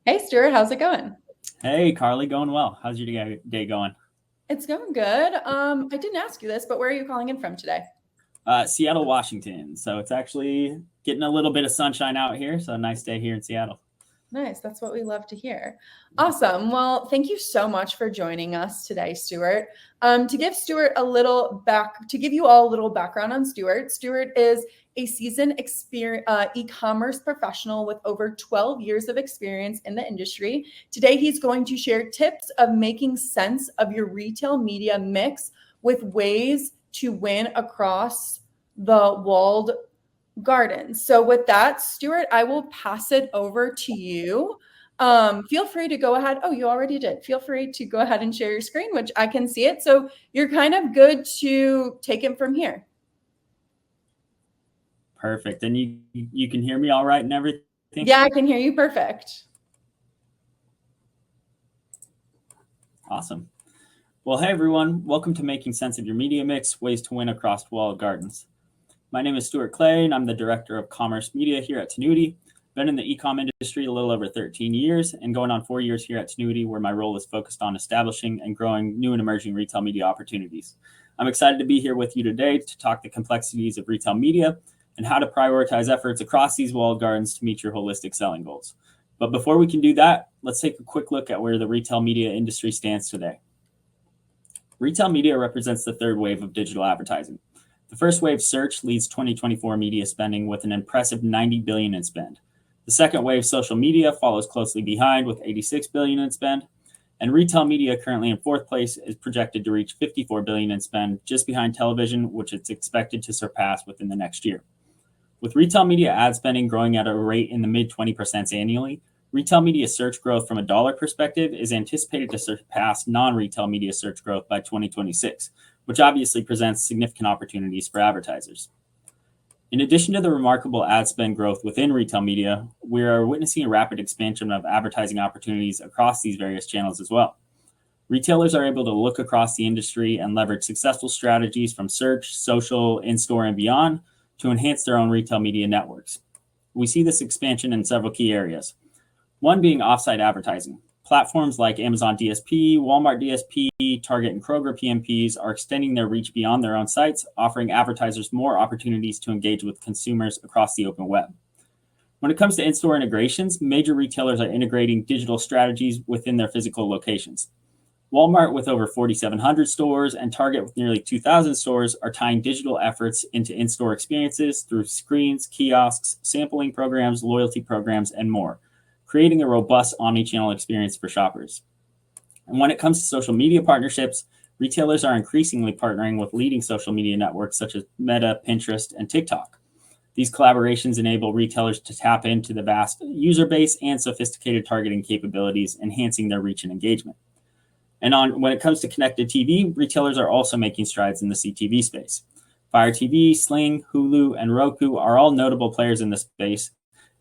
Hey, Stuart, how's it going? Hey, Carly, going well. How's your day going? It's going good. I didn't ask you this, but where are you calling in from today? Seattle, Washington. So it's actually getting a little bit of sunshine out here. So a nice day here in Seattle. Nice. That's what we love to hear. Awesome. Well, thank you so much for joining us today, Stuart. To give Stuart to give you all a little background on Stuart, Stuart is a seasoned e-commerce professional with over 12 years of experience in the industry. Today, he's going to share tips of making sense of your retail media mix with ways to win across the walled gardens. So with that, Stuart, I will pass it over to you. Feel free to go ahead. Oh, you already did. Feel free to go ahead and share your screen, which I can see it. So you're kind of good to take it from here. Perfect. And you can hear me all right and everything? Yeah, I can hear you perfect. Awesome. Well, hey, everyone. Welcome to Making Sense of Your Media Mix, Ways to Win Across Walled Gardens. My name is Stuart Clay, and I'm the Director of Commerce Media here at Tinuiti. Been in the e-com industry a little over 13 years and going on 4 years here at Tinuiti, where my role is focused on establishing and growing new and emerging retail media opportunities. I'm excited to be here with you today to talk the complexities of retail media and how to prioritize efforts across these walled gardens to meet your holistic selling goals. But before we can do that, let's take a quick look at where the retail media industry stands today. Retail media represents the third wave of digital advertising. The first wave, search, leads 2024 media spending with an impressive $90 billion in spend. The second wave, social media, follows closely behind with $86 billion in spend. And retail media, currently in fourth place, is projected to reach $54 billion in spend, just behind television, which it's expected to surpass within the next year. With retail media ad spending growing at a rate in the mid-20% annually, retail media search growth from a dollar perspective is anticipated to surpass non-retail media search growth by 2026, which obviously presents significant opportunities for advertisers. In addition to the remarkable ad spend growth within retail media, we are witnessing a rapid expansion of advertising opportunities across these various channels as well. Retailers are able to look across the industry and leverage successful strategies from search, social, in-store, and beyond to enhance their own retail media networks. We see this expansion in several key areas. One being offsite advertising. Platforms like Amazon DSP, Walmart DSP, Target and Kroger PMPs are extending their reach beyond their own sites, offering advertisers more opportunities to engage with consumers across the open web. When it comes to in-store integrations, major retailers are integrating digital strategies within their physical locations. Walmart, with over 4,700 stores, and Target, with nearly 2,000 stores, are tying digital efforts into in-store experiences through screens, kiosks, sampling programs, loyalty programs, and more, creating a robust omnichannel experience for shoppers. And when it comes to social media partnerships, retailers are increasingly partnering with leading social media networks such as Meta, Pinterest, and TikTok. These collaborations enable retailers to tap into the vast user base and sophisticated targeting capabilities, enhancing their reach and engagement. And when it comes to connected TV, retailers are also making strides in the CTV space. Fire TV, Sling, Hulu, and Roku are all notable players in this space,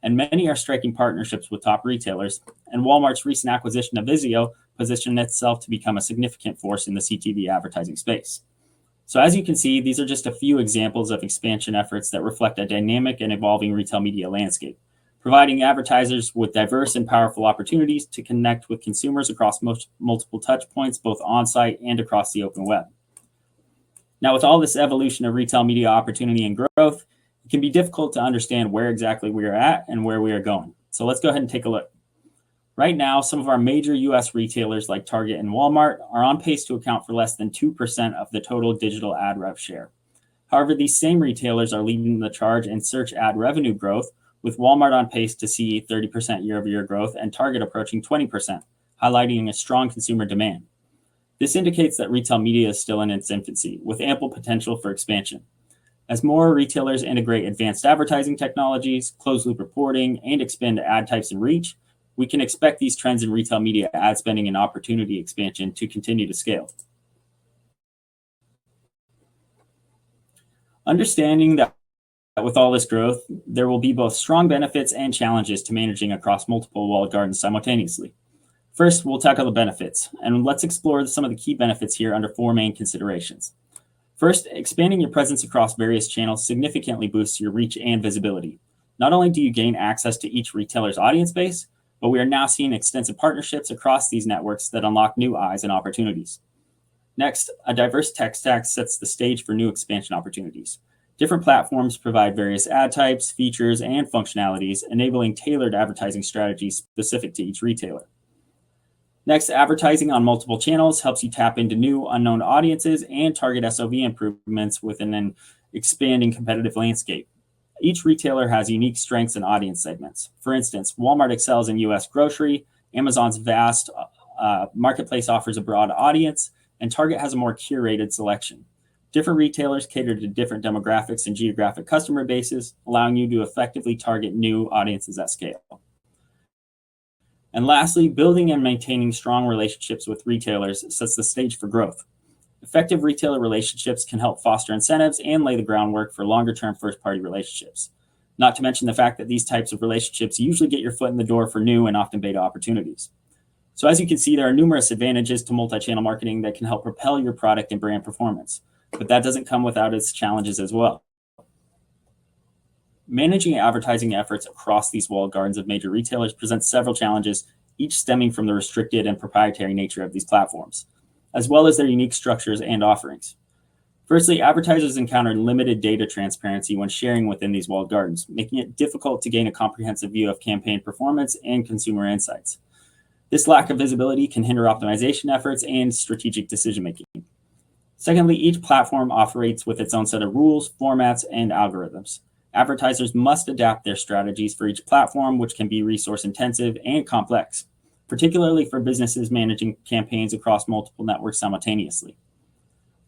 and many are striking partnerships with top retailers. And Walmart's recent acquisition of Vizio positioned itself to become a significant force in the CTV advertising space. So as you can see, these are just a few examples of expansion efforts that reflect a dynamic and evolving retail media landscape, providing advertisers with diverse and powerful opportunities to connect with consumers across multiple touch points, both on-site and across the open web. Now, with all this evolution of retail media opportunity and growth, it can be difficult to understand where exactly we are at and where we are going. So let's go ahead and take a look. Right now, some of our major US retailers like Target and Walmart are on pace to account for less than 2% of the total digital ad rev share. However, these same retailers are leading the charge in search ad revenue growth, with Walmart on pace to see 30% year-over-year growth and Target approaching 20%, highlighting a strong consumer demand. This indicates that retail media is still in its infancy, with ample potential for expansion. As more retailers integrate advanced advertising technologies, closed-loop reporting, and expand ad types and reach, we can expect these trends in retail media ad spending and opportunity expansion to continue to scale. Understanding that with all this growth, there will be both strong benefits and challenges to managing across multiple walled gardens simultaneously. First, we'll tackle the benefits, and let's explore some of the key benefits here under four main considerations. First, expanding your presence across various channels significantly boosts your reach and visibility. Not only do you gain access to each retailer's audience base, but we are now seeing extensive partnerships across these networks that unlock new eyes and opportunities. Next, a diverse tech stack sets the stage for new expansion opportunities. Different platforms provide various ad types, features, and functionalities, enabling tailored advertising strategies specific to each retailer. Next, advertising on multiple channels helps you tap into new unknown audiences and target SOV improvements within an expanding competitive landscape. Each retailer has unique strengths and audience segments. For instance, Walmart excels in US grocery, Amazon's vast marketplace offers a broad audience, and Target has a more curated selection. Different retailers cater to different demographics and geographic customer bases, allowing you to effectively target new audiences at scale. And lastly, building and maintaining strong relationships with retailers sets the stage for growth. Effective retailer relationships can help foster incentives and lay the groundwork for longer-term first-party relationships. Not to mention the fact that these types of relationships usually get your foot in the door for new and often beta opportunities. So as you can see, there are numerous advantages to multi-channel marketing that can help propel your product and brand performance, but that doesn't come without its challenges as well. Managing advertising efforts across these walled gardens of major retailers presents several challenges, each stemming from the restricted and proprietary nature of these platforms, as well as their unique structures and offerings. Firstly, advertisers encounter limited data transparency when sharing within these walled gardens, making it difficult to gain a comprehensive view of campaign performance and consumer insights. This lack of visibility can hinder optimization efforts and strategic decision-making. Secondly, each platform operates with its own set of rules, formats, and algorithms. Advertisers must adapt their strategies for each platform, which can be resource-intensive and complex, particularly for businesses managing campaigns across multiple networks simultaneously.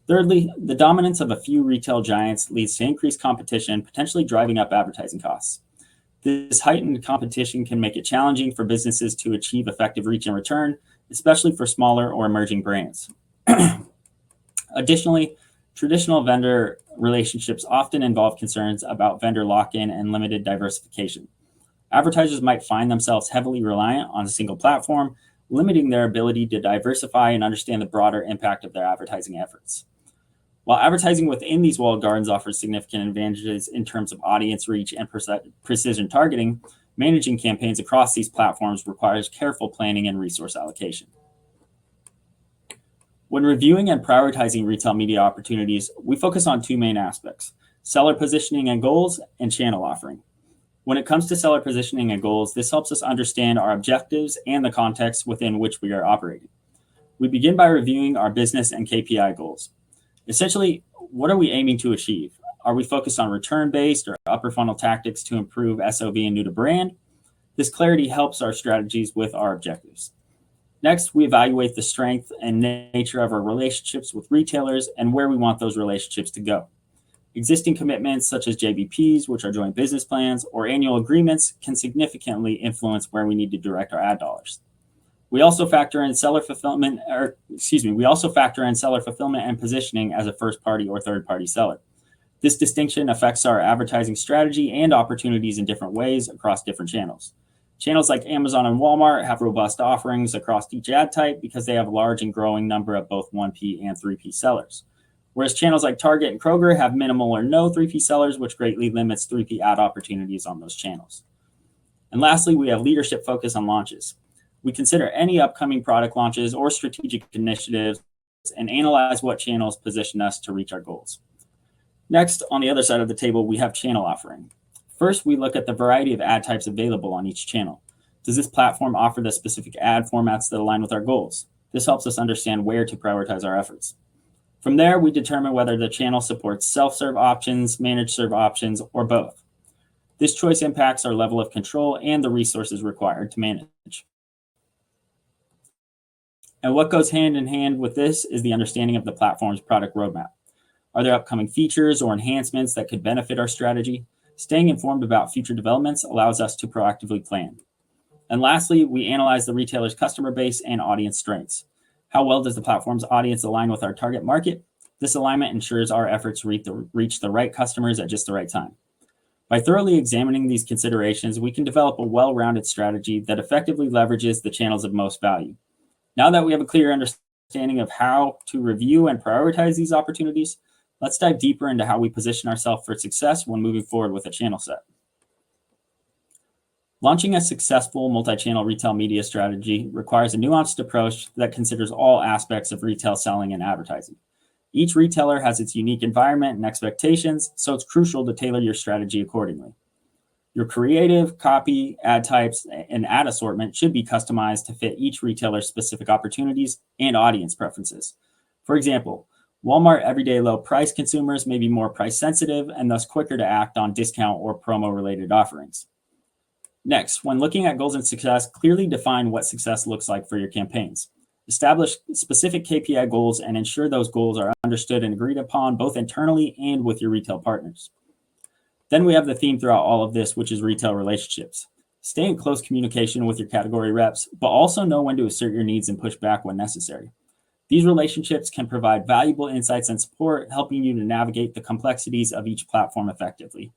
Thirdly, the dominance of a few retail giants leads to increased competition, potentially driving up advertising costs. This heightened competition can make it challenging for businesses to achieve effective reach and return, especially for smaller or emerging brands. Additionally, traditional vendor relationships often involve concerns about vendor lock-in and limited diversification. Advertisers might find themselves heavily reliant on a single platform, limiting their ability to diversify and understand the broader impact of their advertising efforts. While advertising within these walled gardens offers significant advantages in terms of audience reach and precision targeting, managing campaigns across these platforms requires careful planning and resource allocation. When reviewing and prioritizing retail media opportunities, we focus on two main aspects: seller positioning and goals, and channel offering. When it comes to seller positioning and goals, this helps us understand our objectives and the context within which we are operating. We begin by reviewing our business and KPI goals. Essentially, what are we aiming to achieve? Are we focused on return-based or upper funnel tactics to improve SOV and new to brand? This clarity helps our strategies with our objectives. Next, we evaluate the strength and nature of our relationships with retailers and where we want those relationships to go. Existing commitments such as JBPs, which are joint business plans, or annual agreements can significantly influence where we need to direct our ad dollars. We also factor in seller fulfillment and positioning as a first-party or third-party seller. This distinction affects our advertising strategy and opportunities in different ways across different channels. Channels like Amazon and Walmart have robust offerings across each ad type because they have a large and growing number of both 1P and 3P sellers. Whereas channels like Target and Kroger have minimal or no 3P sellers, which greatly limits 3P ad opportunities on those channels. And lastly, we have leadership focus on launches. We consider any upcoming product launches or strategic initiatives and analyze what channels position us to reach our goals. Next, on the other side of the table, we have channel offering. First, we look at the variety of ad types available on each channel. Does this platform offer the specific ad formats that align with our goals? This helps us understand where to prioritize our efforts. From there, we determine whether the channel supports self-serve options, managed serve options, or both. This choice impacts our level of control and the resources required to manage. And what goes hand in hand with this is the understanding of the platform's product roadmap. Are there upcoming features or enhancements that could benefit our strategy? Staying informed about future developments allows us to proactively plan. And lastly, we analyze the retailer's customer base and audience strengths. How well does the platform's audience align with our target market? This alignment ensures our efforts reach the right customers at just the right time. By thoroughly examining these considerations, we can develop a well-rounded strategy that effectively leverages the channels of most value. Now that we have a clear understanding of how to review and prioritize these opportunities, let's dive deeper into how we position ourselves for success when moving forward with a channel set. Launching a successful multi-channel retail media strategy requires a nuanced approach that considers all aspects of retail selling and advertising. Each retailer has its unique environment and expectations, so it's crucial to tailor your strategy accordingly. Your creative, copy, ad types, and ad assortment should be customized to fit each retailer's specific opportunities and audience preferences. For example, Walmart everyday low price consumers may be more price sensitive and thus quicker to act on discount or promo related offerings. Next, when looking at goals and success, clearly define what success looks like for your campaigns. Establish specific KPI goals and ensure those goals are understood and agreed upon both internally and with your retail partners. Then we have the theme throughout all of this, which is retail relationships. Stay in close communication with your category reps, but also know when to assert your needs and push back when necessary. These relationships can provide valuable insights and support, helping you to navigate the complexities of each platform effectively.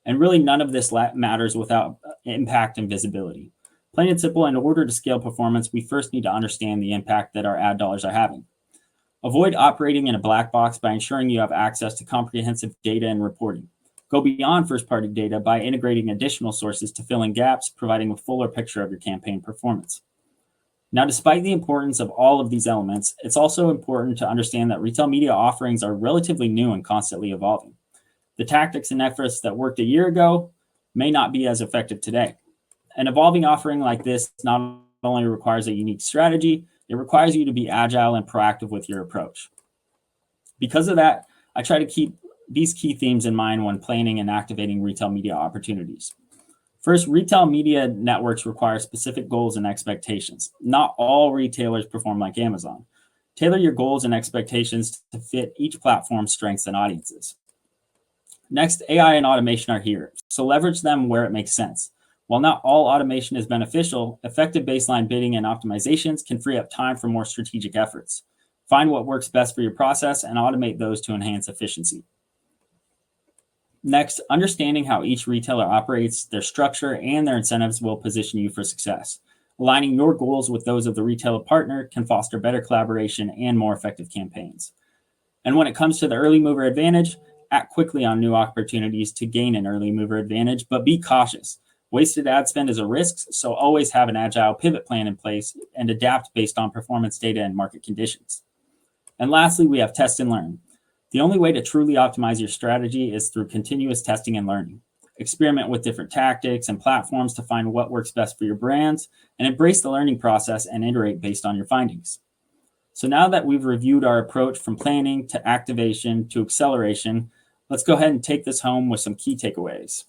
And really, none of this matters without impact and visibility. Plain and simple, in order to scale performance, we first need to understand the impact that our ad dollars are having. Avoid operating in a black box by ensuring you have access to comprehensive data and reporting. Go beyond first-party data by integrating additional sources to fill in gaps, providing a fuller picture of your campaign performance. Now, despite the importance of all of these elements, it's also important to understand that retail media offerings are relatively new and constantly evolving. The tactics and efforts that worked a year ago may not be as effective today. An evolving offering like this not only requires a unique strategy, it requires you to be agile and proactive with your approach. Because of that, I try to keep these key themes in mind when planning and activating retail media opportunities. First, retail media networks require specific goals and expectations. Not all retailers perform like Amazon. Tailor your goals and expectations to fit each platform's strengths and audiences. Next, AI and automation are here, so leverage them where it makes sense. While not all automation is beneficial, effective baseline bidding and optimizations can free up time for more strategic efforts. Find what works best for your process and automate those to enhance efficiency. Next, understanding how each retailer operates, their structure, and their incentives will position you for success. Aligning your goals with those of the retailer partner can foster better collaboration and more effective campaigns. And when it comes to the early mover advantage, act quickly on new opportunities to gain an early mover advantage, but be cautious. Wasted ad spend is a risk, so always have an agile pivot plan in place and adapt based on performance data and market conditions. And lastly, we have test and learn. The only way to truly optimize your strategy is through continuous testing and learning. Experiment with different tactics and platforms to find what works best for your brands, and embrace the learning process and iterate based on your findings. So now that we've reviewed our approach from planning to activation to acceleration, let's go ahead and take this home with some key takeaways.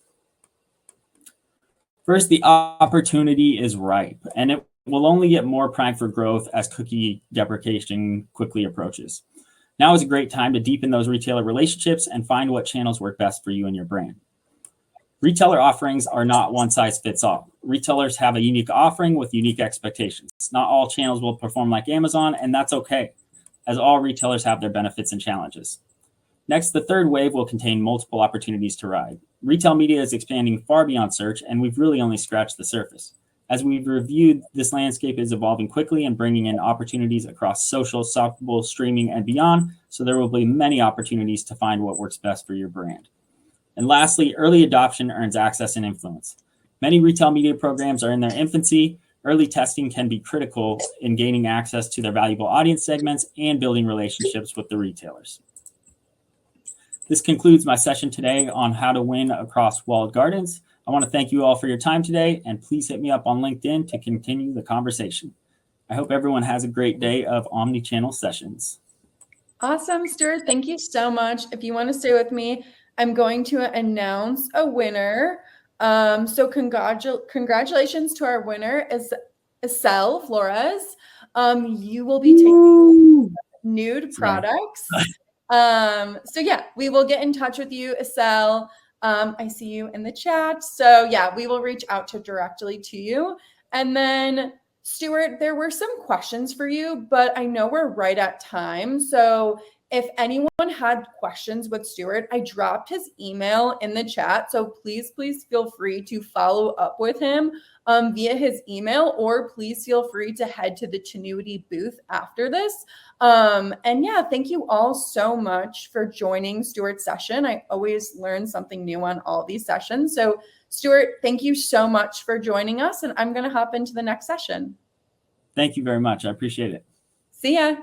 First, the opportunity is ripe, and it will only get more primed for growth as cookie deprecation quickly approaches. Now is a great time to deepen those retailer relationships and find what channels work best for you and your brand. Retailer offerings are not one size fits all. Retailers have a unique offering with unique expectations. Not all channels will perform like Amazon, and that's okay, as all retailers have their benefits and challenges. Next, the third wave will contain multiple opportunities to ride. Retail media is expanding far beyond search, and we've really only scratched the surface. As we've reviewed, this landscape is evolving quickly and bringing in opportunities across social, shoppable, streaming, and beyond, so there will be many opportunities to find what works best for your brand. And lastly, early adoption earns access and influence. Many retail media programs are in their infancy. Early testing can be critical in gaining access to their valuable audience segments and building relationships with the retailers. This concludes my session today on how to win across walled gardens. I want to thank you all for your time today, and please hit me up on LinkedIn to continue the conversation. I hope everyone has a great day of omni-channel sessions. Awesome, Stuart. Thank you so much. If you want to stay with me, I'm going to announce a winner. So congratulations to our winner, Estelle Flores. You will be taking nude products. So yeah, we will get in touch with you, Estelle. I see you in the chat. So yeah, we will reach out directly to you. And then Stuart, there were some questions for you, but I know we're right at time. So if anyone had questions with Stuart, I dropped his email in the chat. So please feel free to follow up with him via his email, or please feel free to head to the Tinuiti booth after this. And yeah, thank you all so much for joining Stuart's session. I always learn something new on all these sessions. So Stuart, thank you so much for joining us, and I'm going to hop into the next session. Thank you very much. I appreciate it. See ya.